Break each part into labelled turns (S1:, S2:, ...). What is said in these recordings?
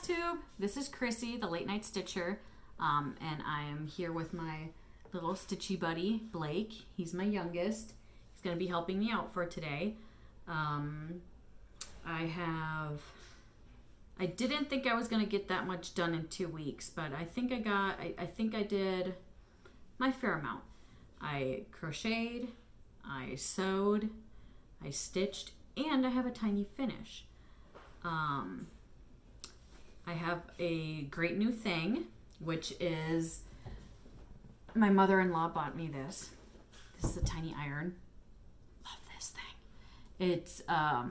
S1: Flosstube. This is Chrissy, the late night stitcher, and I am here with my little stitchy buddy, Blake. He's my youngest. He's going to be helping me out for today. I didn't think I was going to get that much done in 2 weeks, but I think I did my fair amount. I crocheted, I sewed, I stitched, and I have a tiny finish. I have a great new thing, which is my mother-in-law bought me this. This is a tiny iron. Love this thing. It's I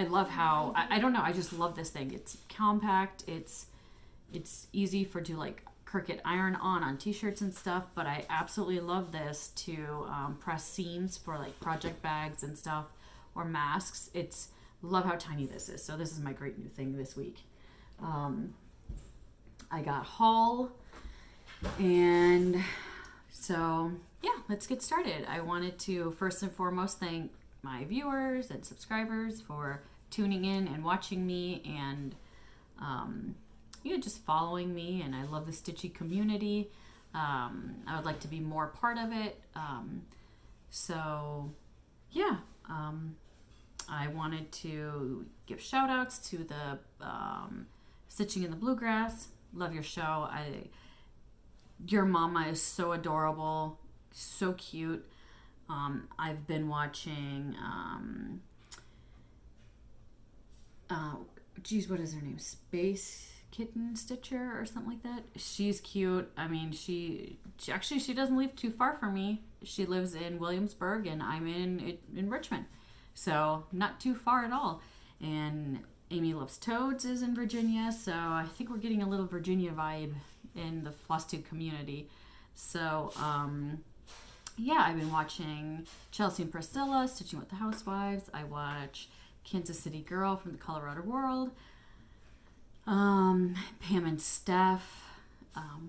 S1: love how I don't know, I just love this thing. It's compact, it's easy for to like Cricut iron on t-shirts and stuff, but I absolutely love this to press seams for like project bags and stuff or masks. Love how tiny this is. So this is my great new thing this week. I got haul, and so yeah, let's get started. I wanted to first and foremost thank my viewers and subscribers for tuning in and watching me and just following me, and I love the stitchy community. I would like to be more part of it. I wanted to give shout outs to the Stitching in the Bluegrass. Love your show. Your mama is so adorable, so cute. I've been watching what is her name? Space Kitten Stitcher or something like that. She's cute. I mean, she doesn't live too far from me. She lives in Williamsburg and I'm in Richmond. So not too far at all. And Amy Loves Toads is in Virginia, so I think we're getting a little Virginia vibe in the Flosstube community. So I've been watching Chelsea and Priscilla Stitching with the Housewives. I watch Kansas City Girl from the Colorado World. Pam and Steph.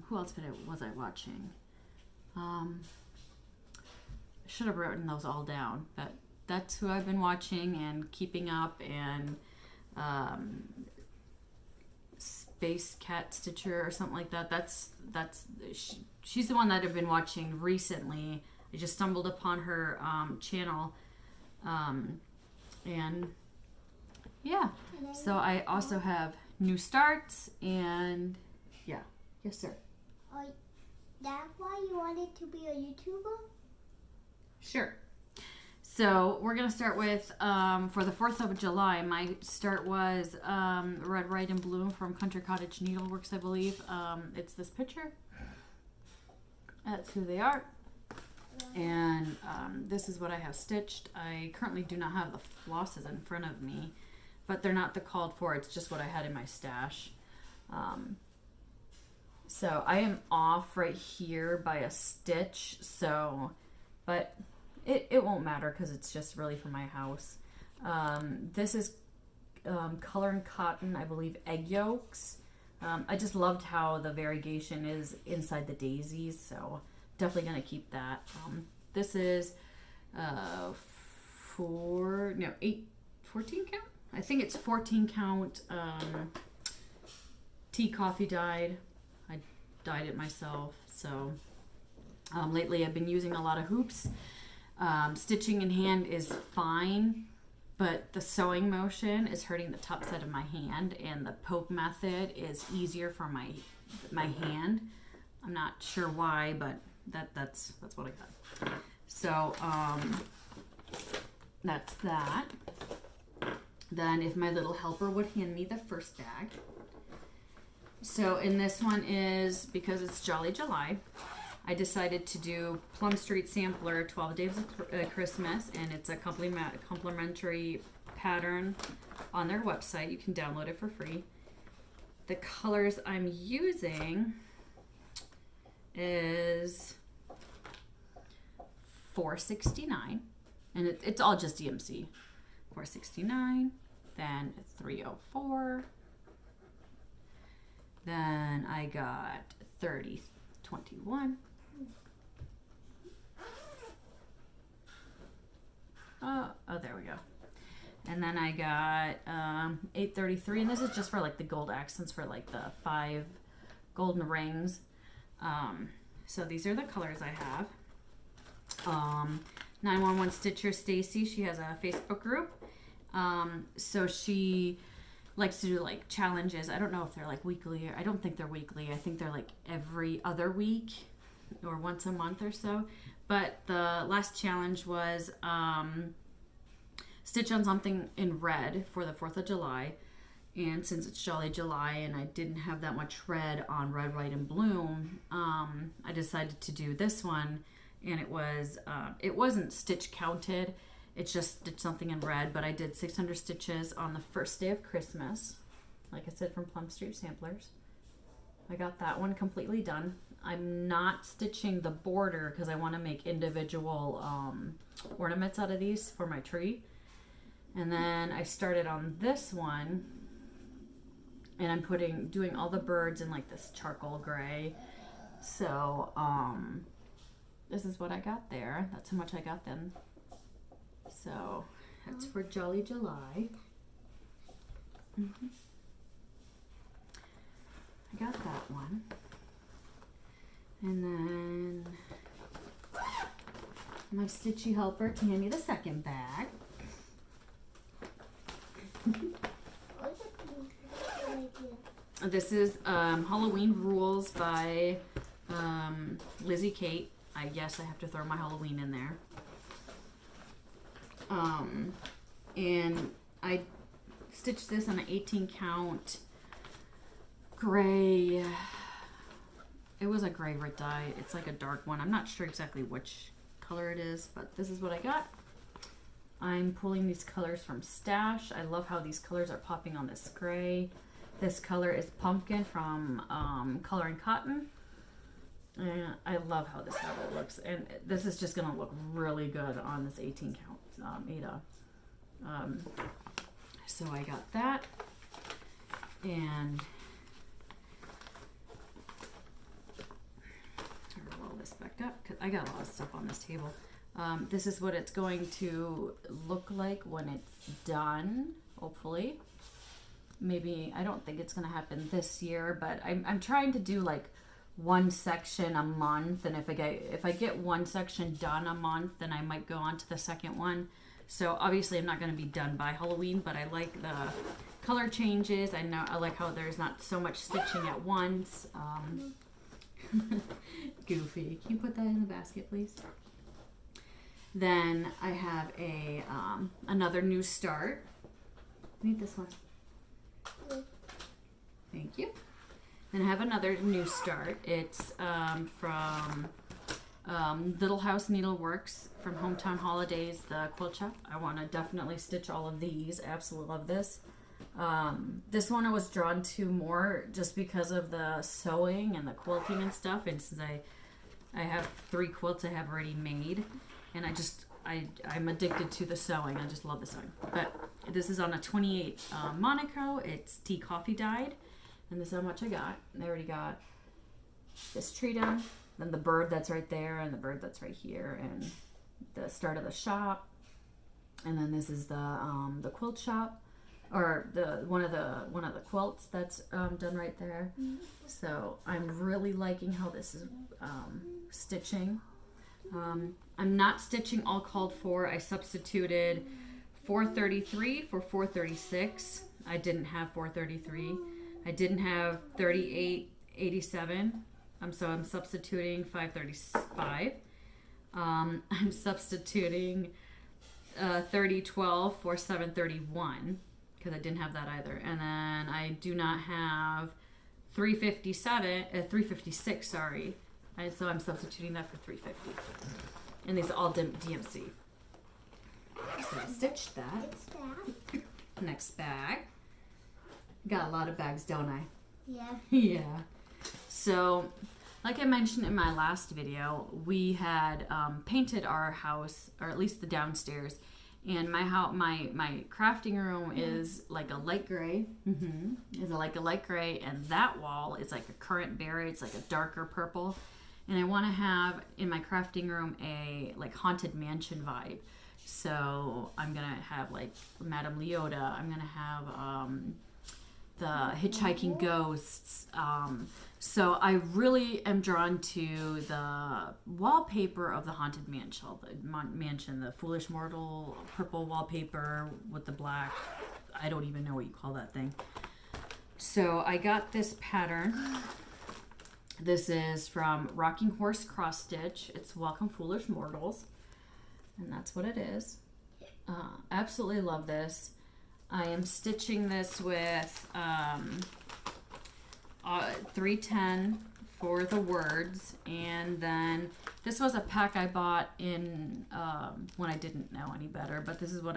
S1: Who else was I watching? I should have written those all down, but that's who I've been watching and keeping up. And Space Cat Stitcher or something like that. She's the one that I've been watching recently. I just stumbled upon her channel, So I also have new starts and yes sir.
S2: That's why you wanted to be a YouTuber?
S1: Sure. So we're going to start with, for the 4th of July, my start was Red, White, and Blue from Country Cottage Needleworks, I believe. It's this picture. That's who they are. And this is what I have stitched. I currently do not have the flosses in front of me, but they're not the called for. It's just what I had in my stash. So I am off right here by a stitch, but it won't matter because it's just really for my house. This is Color and Cotton, I believe, egg yolks. I just loved how the variegation is inside the daisies, so definitely going to keep that. This is 14 count? I think it's 14 count tea coffee dyed. I dyed it myself. So lately I've been using a lot of hoops. Stitching in hand is fine, but the sewing motion is hurting the top side of my hand, and the poke method is easier for my hand. I'm not sure why, but that's what I got. So that's that. Then if my little helper would hand me the first bag. So in this one is, because it's Jolly July, I decided to do Plum Street Sampler 12 Days of Christmas, and it's a complimentary pattern on their website. You can download it for free. The colors I'm using is 469, and it's all just DMC. 469, then 304, then I got 3021. Oh, there we go. And then I got 833, and this is just for like the gold accents for like the 5 golden rings. So these are the colors I have. 911 Stitcher Stacy, she has a Facebook group. So she likes to do like challenges. I don't know if they're like weekly, or I don't think they're weekly. I think they're like every other week or once a month or so. But the last challenge was stitch on something in red for the 4th of July. And since it's Jolly July and I didn't have that much red on Red, White, and Bloom, I decided to do this one. And it wasn't stitch counted. It's just stitch something in red, but I did 600 stitches on the first day of Christmas. Like I said, from Plum Street Samplers. I got that one completely done. I'm not stitching the border because I want to make individual ornaments out of these for my tree. And then I started on this one, and I'm doing all the birds in like this charcoal gray. So this is what I got there. That's how much I got then. So that's for Jolly July. I got that one. And then my stitchy helper to hand me the second bag. This is Halloween Rules by Lizzie Kate. I guess I have to throw my Halloween in there. And I stitched this on an 18 count gray. It was a gray red dye. It's like a dark one. I'm not sure exactly which color it is, but this is what I got. I'm pulling these colors from Stash. I love how these colors are popping on this gray. This color is Pumpkin from Color and Cotton. And I love how this fabric looks. And this is just going to look really good on this 18 count Ada. So I got that. And roll this back up because I got a lot of stuff on this table. This is what it's going to look like when it's done, hopefully. Maybe, I don't think it's going to happen this year, but I'm trying to do like one section a month, and if I get one section done a month, then I might go on to the second one. So obviously I'm not going to be done by Halloween, but I like the color changes. I like how there's not so much stitching at once. Goofy. Can you put that in the basket, please? Then I have a another new start. Need this one. Thank you. Then I have another new start. It's from Little House Needleworks from Hometown Holidays, the quilt shop. I want to definitely stitch all of these. Absolutely love this. This one I was drawn to more just because of the sewing and the quilting and stuff. And since I have 3 quilts I have already made, and I'm addicted to the sewing. I just love the sewing. But this is on a 28 Monaco. It's tea coffee dyed. And this is how much I got. I already got this tree done. Then the bird that's right there, and the bird that's right here, and the start of the shop. And then this is the quilt shop, or one of the quilts that's done right there. So I'm really liking how this is stitching. I'm not stitching all called for. I substituted 433 for 436. I didn't have 433. I didn't have 3887. So I'm substituting 535. I'm substituting 3012 for 731 because I didn't have that either. And then I do not have 356, sorry. And so I'm substituting that for 350. And these are all DMC. So I stitched that. Next bag. Got a lot of bags, don't I?
S2: Yeah.
S1: Yeah. So, like I mentioned in my last video, we had painted our house, or at least the downstairs. And my crafting room is like a light gray. It's like a light gray, and that wall is like a currant berry. It's like a darker purple. And I want to have in my crafting room a like haunted mansion vibe. So I'm gonna have like Madame Leota. I'm gonna have the Hitchhiking Ghosts. So I really am drawn to the wallpaper of the Haunted Mansion, the Foolish Mortal purple wallpaper with the black. I don't even know what you call that thing. So I got this pattern. This is from Rocking Horse Cross Stitch. It's Welcome Foolish Mortals. And that's what it is. Absolutely love this. I am stitching this with 310 for the words, and then this was a pack I bought in when I didn't know any better. But this is what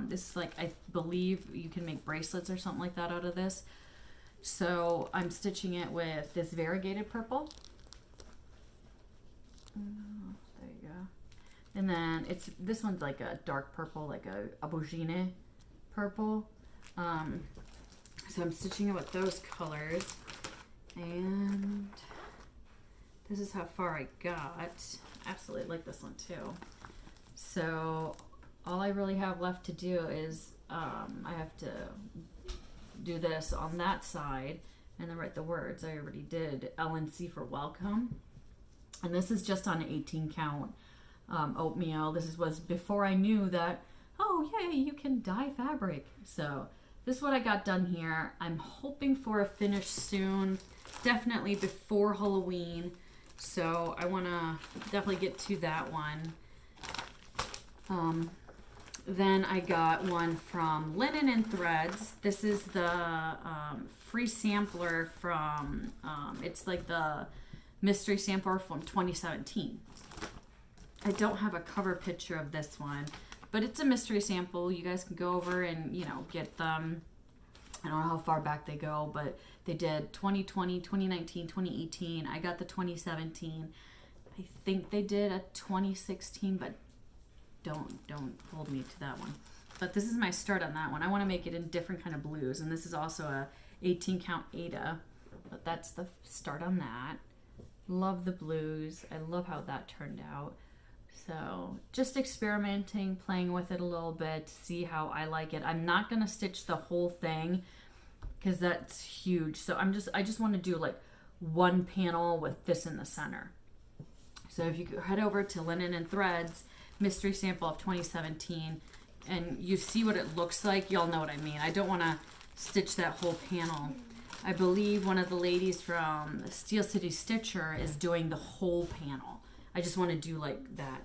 S1: this is like, I believe you can make bracelets or something like that out of this. So I'm stitching it with this variegated purple. There you go. And then this one's like a dark purple, like a aubergine purple. So I'm stitching it with those colors. And this is how far I got. Absolutely like this one too. So all I really have left to do is I have to do this on that side and then write the words. I already did LNC for welcome. And this is just on an 18 count oatmeal. This was before I knew that, oh yeah, you can dye fabric. So this is what I got done here. I'm hoping for a finish soon, definitely before Halloween. So I want to definitely get to that one. Then I got one from Linen and Threads. This is the free sampler from, it's like the mystery sampler from 2017. I don't have a cover picture of this one, but it's a mystery sample. You guys can go over and, get them. I don't know how far back they go, but they did 2020, 2019, 2018. I got the 2017. I think they did a 2016, but don't hold me to that one. But this is my start on that one. I want to make it in different kind of blues, and this is also a 18 count Ada, but that's the start on that. Love the blues. I love how that turned out. So just experimenting, playing with it a little bit to see how I like it. I'm not going to stitch the whole thing because that's huge. So I just want to do like one panel with this in the center. So if you head over to Linen and Threads, mystery sample of 2017, and you see what it looks like, you'll know what I mean. I don't want to stitch that whole panel. I believe one of the ladies from Steel City Stitcher is doing the whole panel. I just want to do like that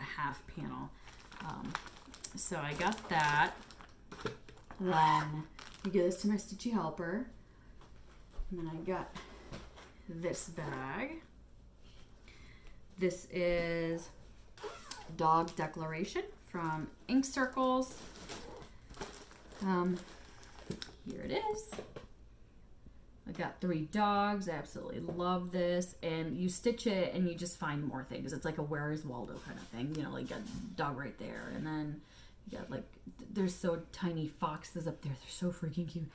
S1: half panel. So I got that. Then I give this to my Stitchy helper. And then I got this bag. This is Dog Declaration from Ink Circles. Here it is. I got 3 dogs. I absolutely love this. And you stitch it and you just find more things. It's like a Where is Waldo kind of thing. Like a dog right there. And then you got like, there's so tiny foxes up there. They're so freaking cute.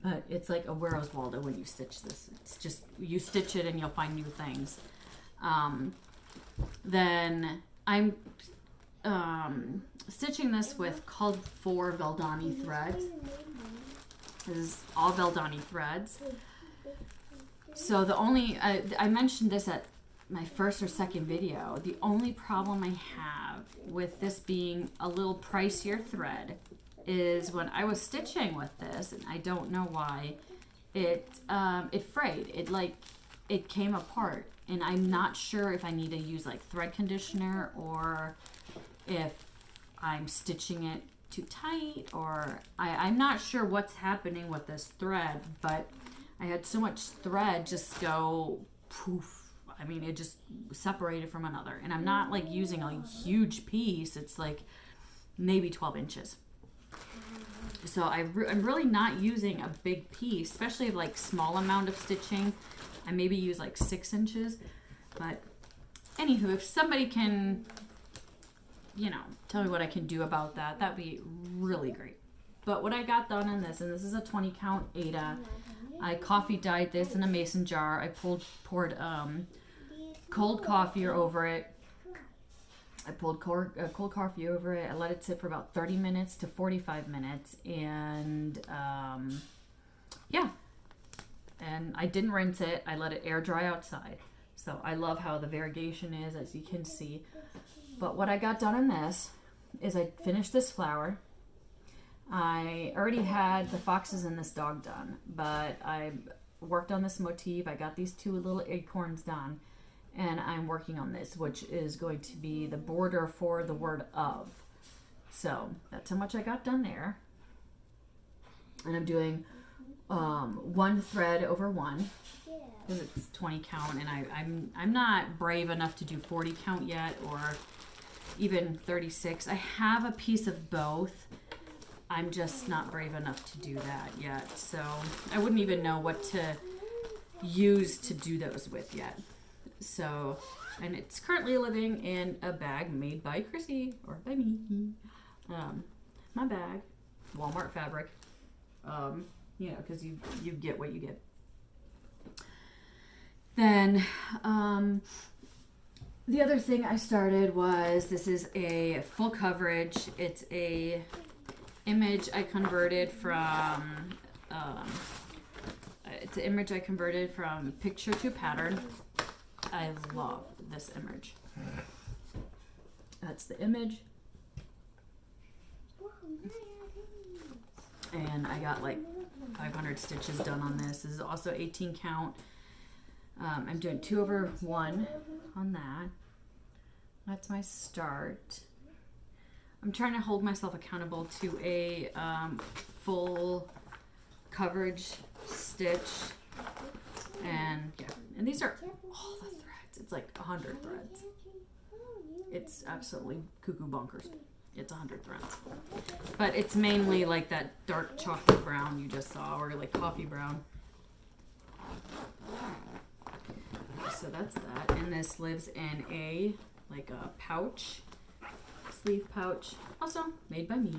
S1: But it's like a Where is Waldo when you stitch this. It's just, you stitch it and you'll find new things. Then I'm stitching this with called for Valdani threads. This is all Valdani threads. So the only, I mentioned this at my first or second video, the only problem I have with this being a little pricier thread is when I was stitching with this, and I don't know why, it frayed. It came apart, and I'm not sure if I need to use like thread conditioner or if I'm stitching it too tight, or I'm not sure what's happening with this thread, but I had so much thread just go poof. I mean, it just separated from another, and I'm not like using a huge piece. It's like maybe 12 inches. So I'm really not using a big piece, especially like small amount of stitching. I maybe use like 6 inches, but anywho, if somebody can, tell me what I can do about that, that'd be really great. But what I got done in this, and this is a 20 count Ada, I coffee dyed this in a mason jar. I poured cold coffee over it, I pulled cold coffee over it. I let it sit for about 30 minutes to 45 minutes. And yeah. And I didn't rinse it. I let it air dry outside. So I love how the variegation is, as you can see. But what I got done in this is I finished this flower. I already had the foxes and this dog done, but I worked on this motif. I got these 2 little acorns done, and I'm working on this, which is going to be the border for the word of. So that's how much I got done there. And I'm doing 1 thread over 1 because it's 20 count, and I'm not brave enough to do 40 count yet, or even 36. I have a piece of both. I'm just not brave enough to do that yet. So I wouldn't even know what to use to do those with yet. So, and it's currently living in a bag made by Chrissy, or by me. My bag, Walmart fabric. You know, because you get what you get. Then, the other thing I started was, this is a full coverage. It's a image I converted from, picture to pattern. I love this image. That's the image. And I got like 500 stitches done on this. This is also 18 count. I'm doing 2 over 1 on that. That's my start. I'm trying to hold myself accountable to a full coverage stitch. And yeah, and these are all the threads. It's like 100 threads. It's absolutely cuckoo bonkers. It's 100 threads. But it's mainly like that dark chocolate brown you just saw, or like coffee brown. So that's that. And this lives in a pouch, sleeve pouch, also made by me.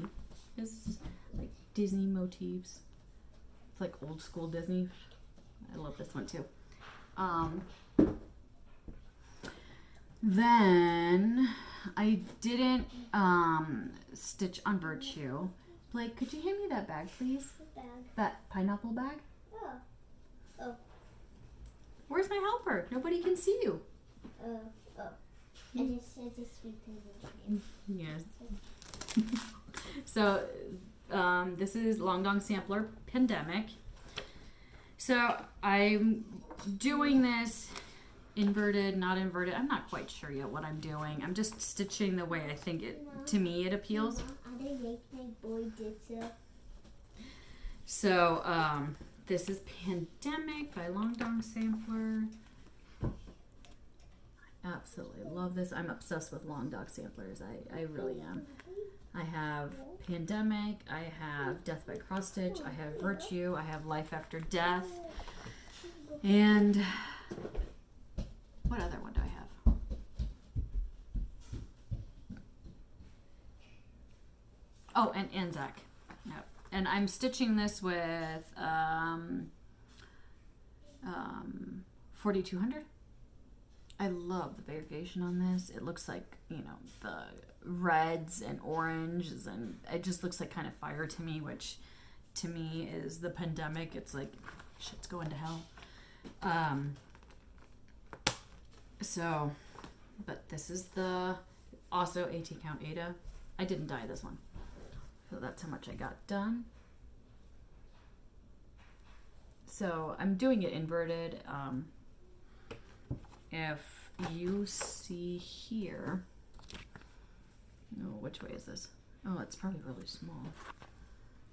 S1: It's like Disney motifs. It's like old school Disney. I love this one too. Then I didn't stitch on Virtue. Blake, could you hand me that bag, please?
S2: What bag?
S1: That pineapple bag?
S2: Oh.
S1: Where's my helper? Nobody can see you.
S2: I just said this weekend.
S1: Yes. So, this is Long Dong Sampler Pandemic. So, I'm doing this inverted, not inverted. I'm not quite sure yet what I'm doing. I'm just stitching the way I think to me it appeals.
S2: I didn't make my boy did so.
S1: So, this is Pandemic by Long Dong Sampler. I absolutely love this. I'm obsessed with Long Dong Samplers. I really am. I have Pandemic. I have Death by Cross Stitch. I have Virtue. I have Life After Death. And what other one do I have? Oh, and Anzac. Yep. And I'm stitching this with 4200. I love the variegation on this. It looks like, the reds and oranges, and it just looks like kind of fire to me, which to me is the Pandemic. It's like shit's going to hell. So, but this is the also 18 count Ada. I didn't dye this one. So that's how much I got done. So I'm doing it inverted. If you see here, which way is this? Oh, it's probably really small.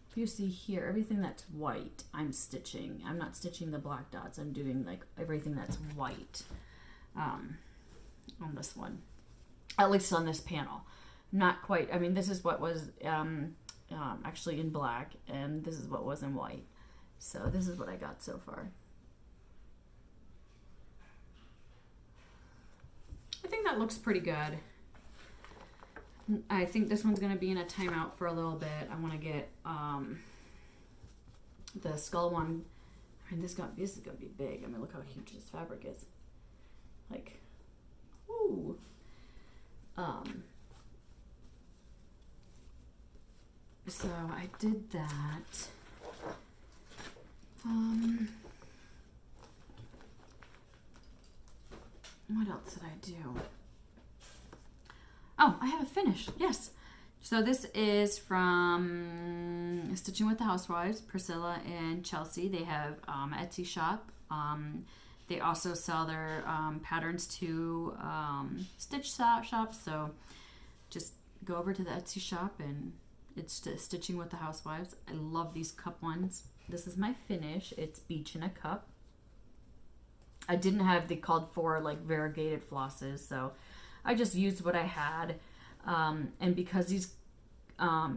S1: If you see here, everything that's white, I'm stitching. I'm not stitching the black dots. I'm doing like everything that's white on this one, at least on this panel. Not quite. I mean, this is what was actually in black, and this is what was in white. So this is what I got so far. I think that looks pretty good. I think this one's going to be in a timeout for a little bit. I want to get the skull one. I mean, this is going to be big. I mean, look how huge this fabric is. Like, ooh. So I did that. What else did I do? Oh, I have a finish. Yes. So this is from Stitching with the Housewives, Priscilla and Chelsea. They have Etsy shop. They also sell their patterns to stitch shops. So just go over to the Etsy shop and it's Stitching with the Housewives. I love these cup ones. This is my finish. It's Beach in a Cup. I didn't have the called for like variegated flosses, so I just used what I had. And because these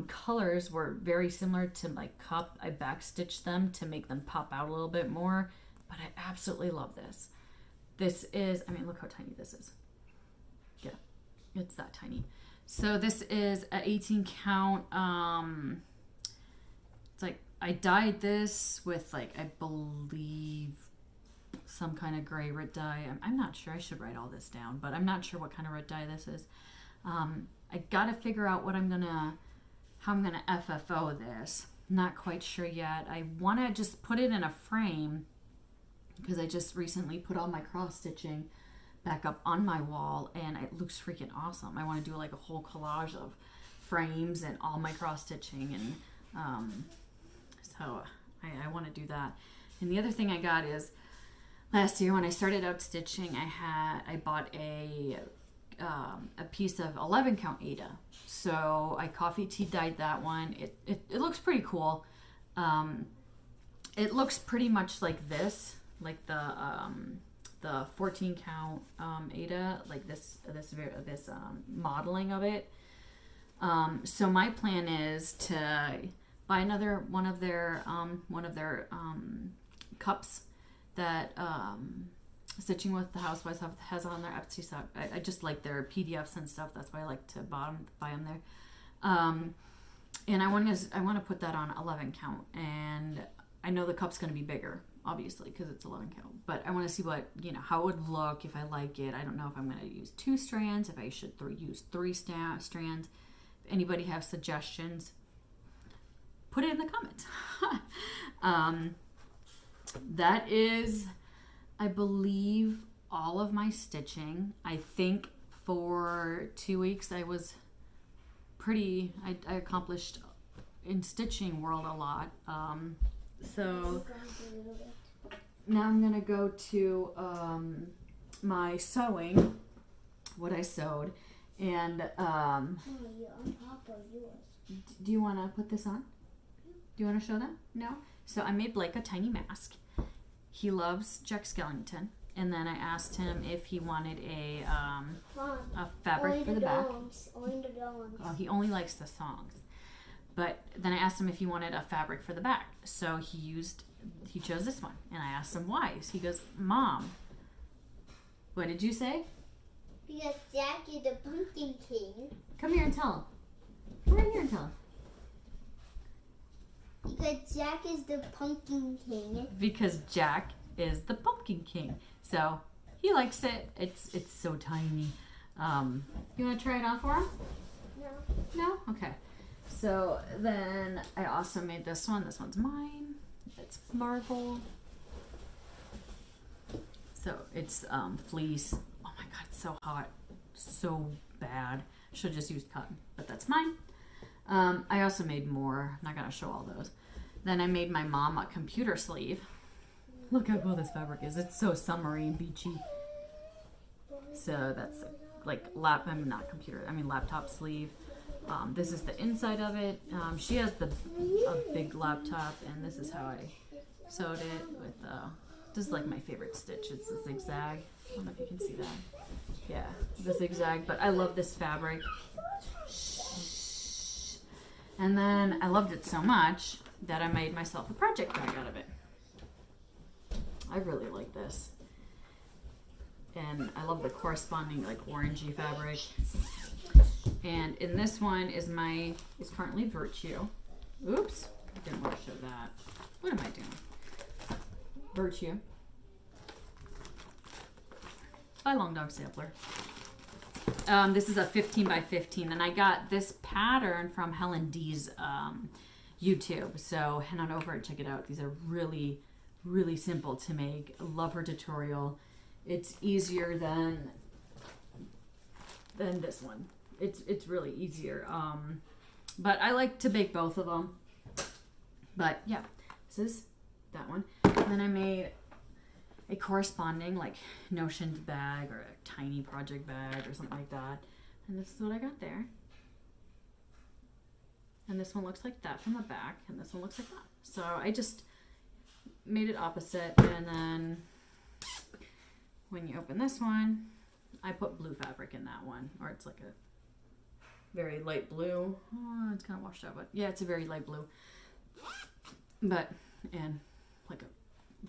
S1: colors were very similar to my cup, I backstitched them to make them pop out a little bit more. But I absolutely love this. This is, I mean, look how tiny this is. Yeah, it's that tiny. So this is an 18 count. It's like, I dyed this with like, I believe some kind of gray red dye. I'm not sure. I should write all this down, but I'm not sure what kind of red dye this is. I gotta figure out what how I'm gonna FFO this. Not quite sure yet. I wanna just put it in a frame because I just recently put all my cross stitching back up on my wall and it looks freaking awesome. I want to do like a whole collage of frames and all my cross stitching, and so I want to do that. And the other thing I got is last year when I started out stitching, I bought a piece of 11 count Aida. So I coffee tea dyed that one. It looks pretty cool. It looks pretty much like this, like the 14 count Aida, like this modeling of it. So my plan is to buy another one of their cups that Stitching with the Housewives has on their Etsy shop. I just like their PDFs and stuff. That's why I like to buy them there. And I want to put that on 11 count. And I know the cup's going to be bigger, obviously, because it's 11 count. But I want to see how it would look if I like it. I don't know if I'm going to use 2 strands, if I should use 3 strands. If anybody has suggestions, put it in the comments. That is, I believe, all of my stitching. I think for 2 weeks I was I accomplished in stitching world a lot. So now I'm gonna go to my sewing, what I sewed, and do you want to put this on? Do you want to show them? No? So I made Blake a tiny mask. He loves Jack Skellington, and then I asked him if he wanted a fabric for the back. Oh, he only likes the songs. But then I asked him if he wanted a fabric for the back. So he chose this one, and I asked him why. So he goes, "Mom, what did you say?"
S2: Because Jack is the Pumpkin King.
S1: Come here and tell him. Come right here and tell him.
S2: Because Jack is the Pumpkin King.
S1: Because Jack is the Pumpkin King. So he likes it. It's so tiny. You want to try it on for him?
S2: No.
S1: No? Okay. So then I also made this one. This one's mine. It's Marvel. So it's fleece. Oh my god, it's so hot. So bad. Should have just used cotton, but that's mine. I also made more. I'm not going to show all those. Then I made my mom a computer sleeve. Look how cool this fabric is. It's so summery and beachy. So that's like laptop sleeve. This is the inside of it. She has a big laptop, and this is how I sewed it with, this is like my favorite stitch. It's a zigzag. I don't know if you can see that. Yeah, the zigzag, but I love this fabric. And then I loved it so much that I made myself a project bag out of it. I really like this. And I love the corresponding like orangey fabric. And in this one is currently Virtue. Oops, I didn't want to show that. What am I doing? Virtue by Long Dog Sampler. This is a 15 by 15, and I got this pattern from Helen D's YouTube. So head on over and check it out. These are really, really simple to make. I love her tutorial. It's easier than this one. It's really easier. But I like to bake both of them. But yeah, this is that one. And then I made a corresponding like notions bag or a tiny project bag or something like that. And this is what I got there. And this one looks like that from the back, and this one looks like that. So I just made it opposite, and then when you open this one, I put blue fabric in that one, or it's like a very light blue. Oh, it's kind of washed out, but yeah, it's a very light blue. But, and like a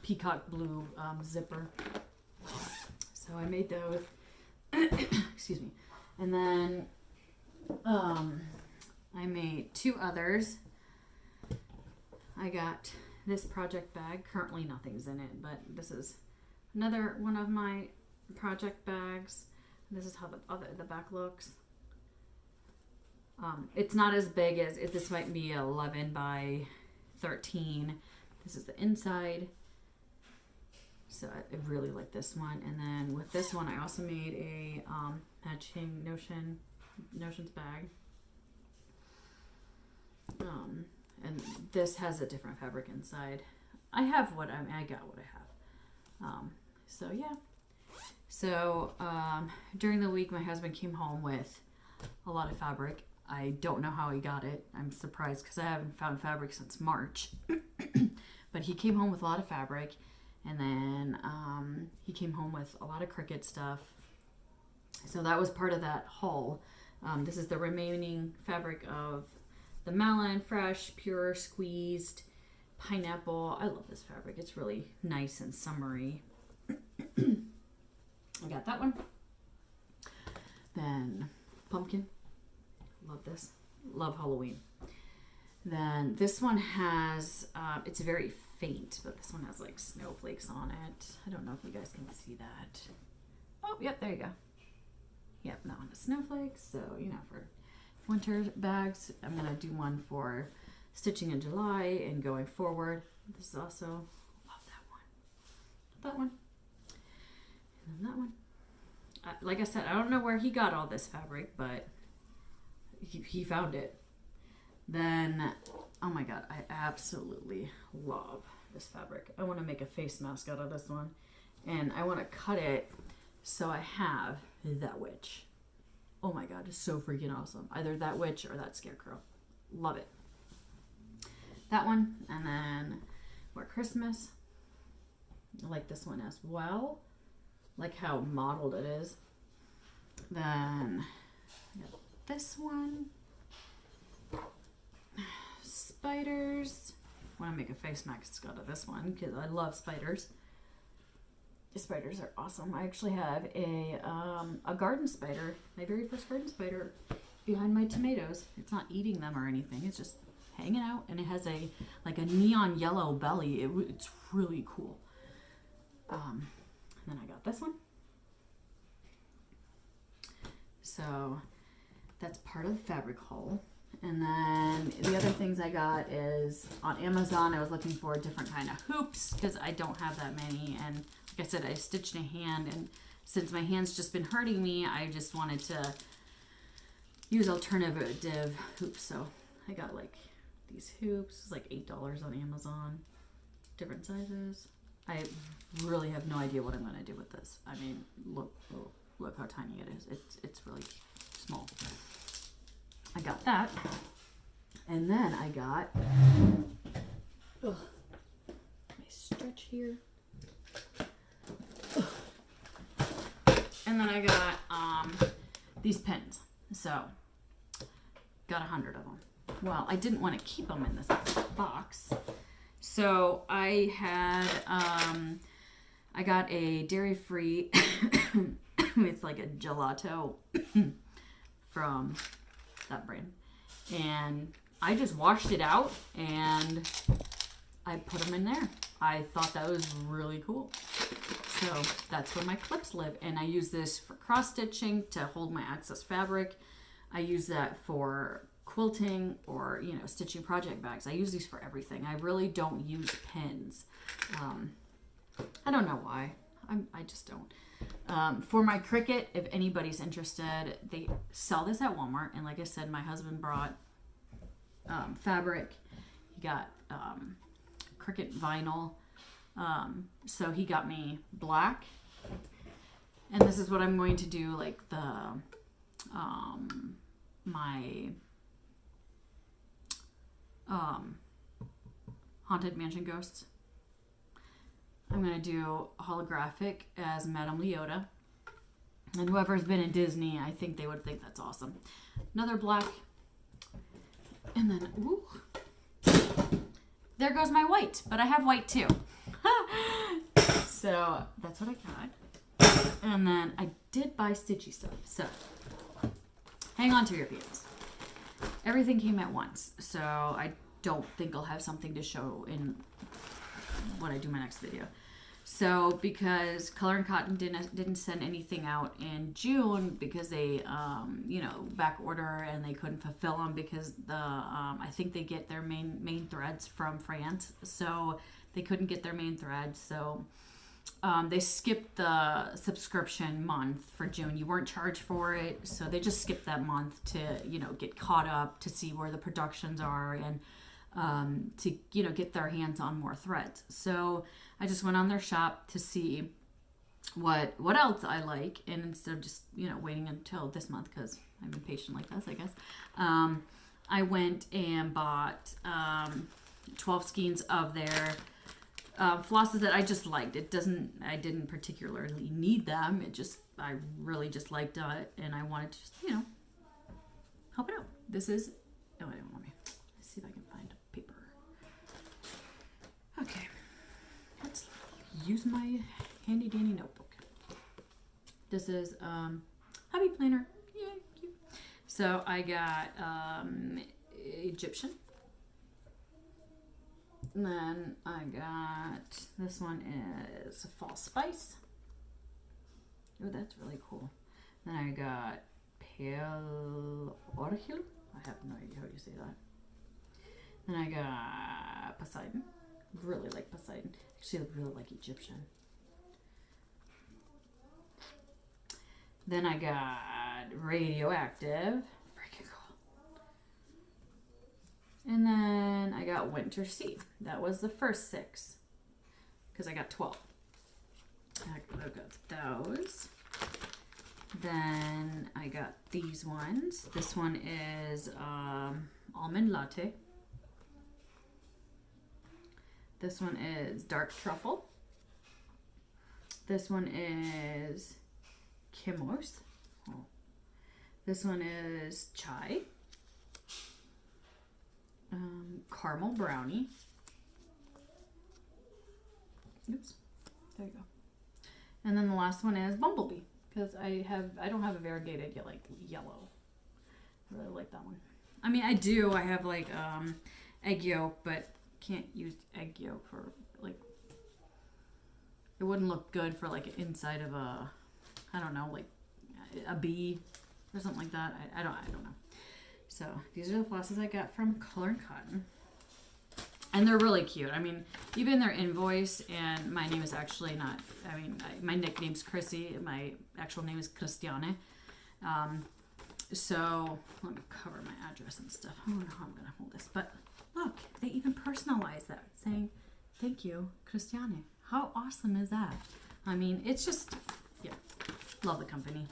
S1: peacock blue zipper. So I made those. Excuse me. And then I made two others. I got this project bag. Currently nothing's in it, but this is another one of my project bags. This is how the back looks. It's not as big as this might be 11 by 13. This is the inside. So I really like this one. And then with this one, I also made a matching notions bag. And this has a different fabric inside. I got what I have. So yeah. So during the week, my husband came home with a lot of fabric. I don't know how he got it. I'm surprised because I haven't found fabric since March. But he came home with a lot of fabric, and then he came home with a lot of Cricut stuff. So that was part of that haul. This is the remaining fabric of the melon, fresh, pure, squeezed, pineapple. I love this fabric. It's really nice and summery. I got that one. Then pumpkin. Love this. Love Halloween. Then this one has, it's very faint, but this one has like snowflakes on it. I don't know if you guys can see that. Oh, yep, there you go. Yep, that one has snowflakes. So, you know, for winter bags, I'm going to do one for stitching in July and going forward. This is also, love that one. That one. And then that one. Like I said, I don't know where he got all this fabric, but he found it. Then, oh my god, I absolutely love this fabric. I want to make a face mask out of this one. And I want to cut it so I have that witch. Oh my god, it's so freaking awesome. Either that witch or that scarecrow. Love it. That one, and then more Christmas. I like this one as well. Like how modeled it is. Then I got this one. Spiders. I want to make a face mask out of this one because I love spiders. The spiders are awesome. I actually have a garden spider, my very first garden spider, behind my tomatoes. It's not eating them or anything. It's just hanging out, and it has a neon yellow belly. It's really cool. And then I got this one. So that's part of the fabric haul. And then the other things I got is on Amazon. I was looking for different kind of hoops because I don't have that many. And like I said, I stitched a hand, and since my hand's just been hurting me, I just wanted to use alternative hoops. So I got like these hoops. It's like $8 on Amazon. Different sizes. I really have no idea what I'm going to do with this. I mean, look how tiny it is. It's really small. I got that. And then I got my stretch here. And then I got these pins. So got 100 of them. Well, I didn't want to keep them in this box. So I had I got a dairy-free with like a gelato from that brand, and I just washed it out and I put them in there. I thought that was really cool. So that's where my clips live. And I use this for cross stitching to hold my excess fabric. I use that for quilting or, you know, stitching project bags. I use these for everything. I really don't use pins. I don't know why. I just don't. For my Cricut, if anybody's interested, they sell this at Walmart. And like I said, my husband brought fabric. He got Cricut vinyl. So he got me black. And this is what I'm going to do, like the my Haunted Mansion Ghosts. I'm going to do holographic as Madame Leota. And whoever's been in Disney, I think they would think that's awesome. Another black. And then, ooh, there goes my white. But I have white too. So that's what I got. And then I did buy stitchy stuff. So hang on to your pants. Everything came at once. So I don't think I'll have something to show in when I do my next video. So because Color and Cotton didn't send anything out in June because they you know, back order and they couldn't fulfill them because the I think they get their main threads from France, so they couldn't get their main threads. So they skipped the subscription month for June. You weren't charged for it, so they just skipped that month to, you know, get caught up, to see where the productions are, and to, you know, get their hands on more threads. So I just went on their shop to see what else I like, and instead of just, you know, waiting until this month, because I'm impatient like this, I guess, I went and bought 12 skeins of their flosses that I just liked. I didn't particularly need them. I really just liked it, and I wanted to just, you know, help it out. This is, oh, I don't want me. Let's see if I can find a paper. Okay, let's use my handy dandy notebook. This is hobby planner. Yay, cute. So I got Egyptian. And then I got, this one is Fall Spice. Oh, that's really cool. Then I got Pale Orchil. I have no idea how you say that. Then I got Poseidon. Really like Poseidon. Actually, I really like Egyptian. Then I got Radioactive. Freaking cool. And then I got Winter Sea. That was the first 6. Because I got 12. I got those. Then I got these ones. This one is Almond Latte. This one is Dark Truffle. This one is Kimos. Oh. This one is Chai. Caramel Brownie. Oops. There you go. And then the last one is Bumblebee. Because I don't have a variegated yet, like yellow. I really like that one. I mean, I do. I have like egg yolk, but can't use egg yolk for like, it wouldn't look good for like inside of a, I don't know, like a bee or something like that. I don't know. So these are the flosses I got from Color and Cotton, and they're really cute. I mean, even their invoice, and my name is actually not, I mean, my nickname's Chrissy. My actual name is Christiane. So let me cover my address and stuff. I don't know how I'm gonna hold this, but look, they even personalize that, saying, thank you, Christiane. How awesome is that? I mean, it's just, yeah, love the company.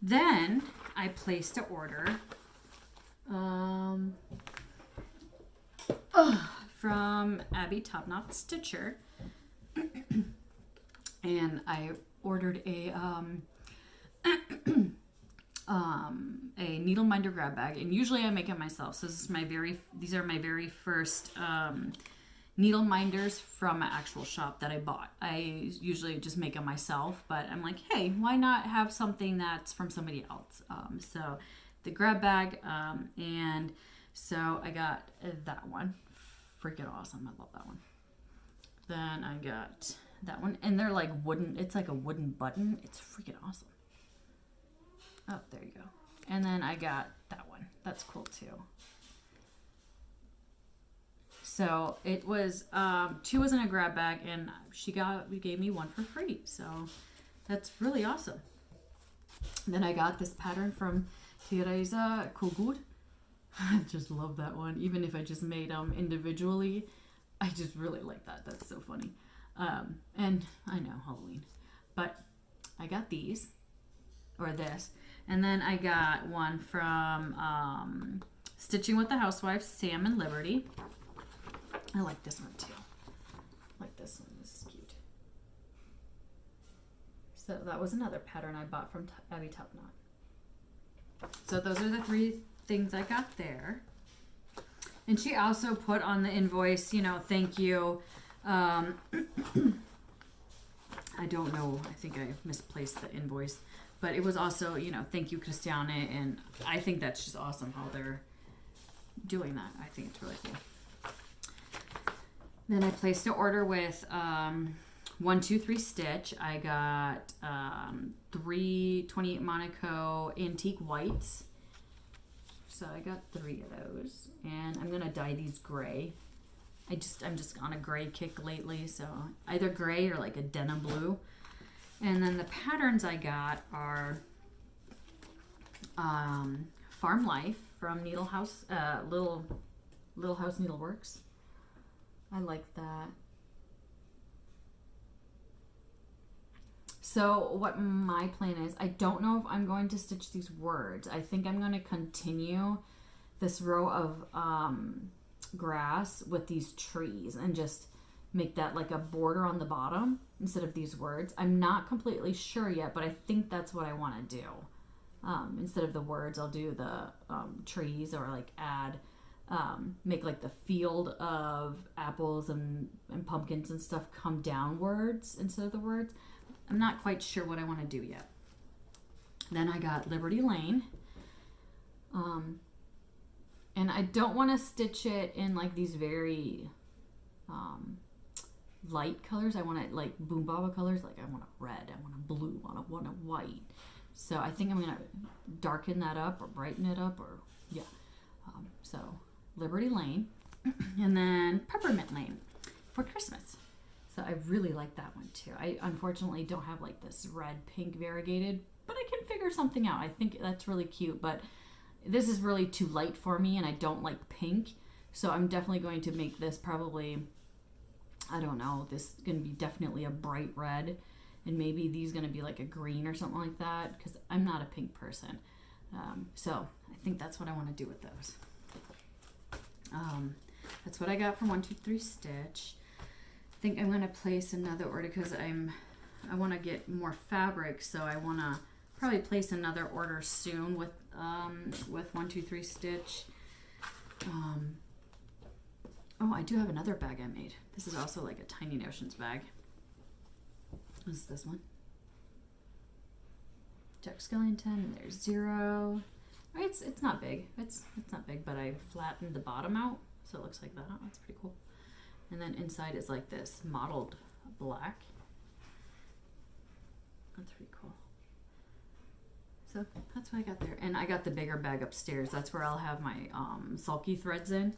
S1: Then I placed an order from Abby Topknot Stitcher. And I ordered a needle minder grab bag, and usually I make it myself. So these are my very first needle minders from an actual shop that I bought. I usually just make them myself, but I'm like, hey, why not have something that's from somebody else? So the grab bag, and so I got that one. Freaking awesome. I love that one. Then I got that one. And they're like wooden, it's like a wooden button. It's freaking awesome. Oh, there you go. And then I got that one. That's cool too. So it was, 2 was in a grab bag, and she gave me 1 for free. So that's really awesome. Then I got this pattern from Teresa Kogut. I just love that one. Even if I just made them individually, I just really like that. That's so funny. And I know Halloween, but I got these, or this. And then I got one from Stitching with the Housewives, Sam and Liberty. I like this one too. I like this one. This is cute. So that was another pattern I bought from Abby Topknot. So those are the 3 things I got there. And she also put on the invoice, you know, thank you. I don't know. I think I misplaced the invoice. But it was also, you know, thank you, Christiane. And I think that's just awesome how they're doing that. I think it's really cool. Then I placed an order with 123 Stitch. I got 3 28 Monaco antique whites. So I got 3 of those. And I'm going to dye these gray. I'm just on a gray kick lately. So either gray or like a denim blue. And then the patterns I got are Farm Life from Little House Needleworks. I like that. So what my plan is, I don't know if I'm going to stitch these words. I think I'm going to continue this row of grass with these trees and just make that like a border on the bottom instead of these words. I'm not completely sure yet, but I think that's what I want to do. Instead of the words, I'll do the trees, or like add, make like the field of apples and pumpkins and stuff come downwards instead of the words. I'm not quite sure what I want to do yet. Then I got Liberty Lane. And I don't want to stitch it in like these very light colors. I want it like Boom Baba colors. Like I want a red, I want a blue, I want a white. So I think I'm going to darken that up or brighten it up, or yeah. So Liberty Lane and then Peppermint Lane for Christmas. So I really like that one too. I unfortunately don't have like this red pink variegated, but I can figure something out. I think that's really cute, but this is really too light for me and I don't like pink. So I'm definitely going to make this probably, I don't know, this is going to be definitely a bright red, and maybe these going to be like a green or something like that, because I'm not a pink person. So I think that's what I want to do with those. That's what I got from 123 Stitch. I think I'm going to place another order because I want to get more fabric, so I want to probably place another order soon with 123 Stitch. Oh, I do have another bag I made. This is also like a Tiny Notions bag. This is this one. Jack Skellington. There's 0. It's not big. It's not big, but I flattened the bottom out, so it looks like that. That's pretty cool. And then inside is like this mottled black. That's pretty cool. So that's what I got there. And I got the bigger bag upstairs. That's where I'll have my sulky threads in.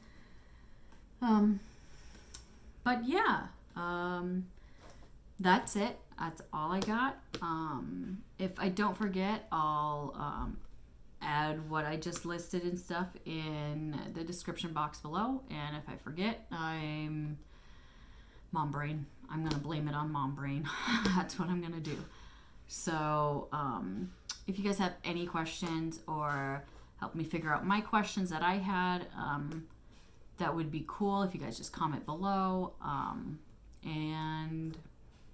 S1: But yeah, that's it. That's all I got. If I don't forget, I'll add what I just listed and stuff in the description box below. And if I forget, I'm mom brain. I'm going to blame it on mom brain. That's what I'm going to do. So, if you guys have any questions or help me figure out my questions that I had, that would be cool if you guys just comment below. And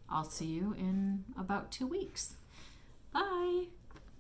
S1: I'll see you in about 2 weeks. Bye.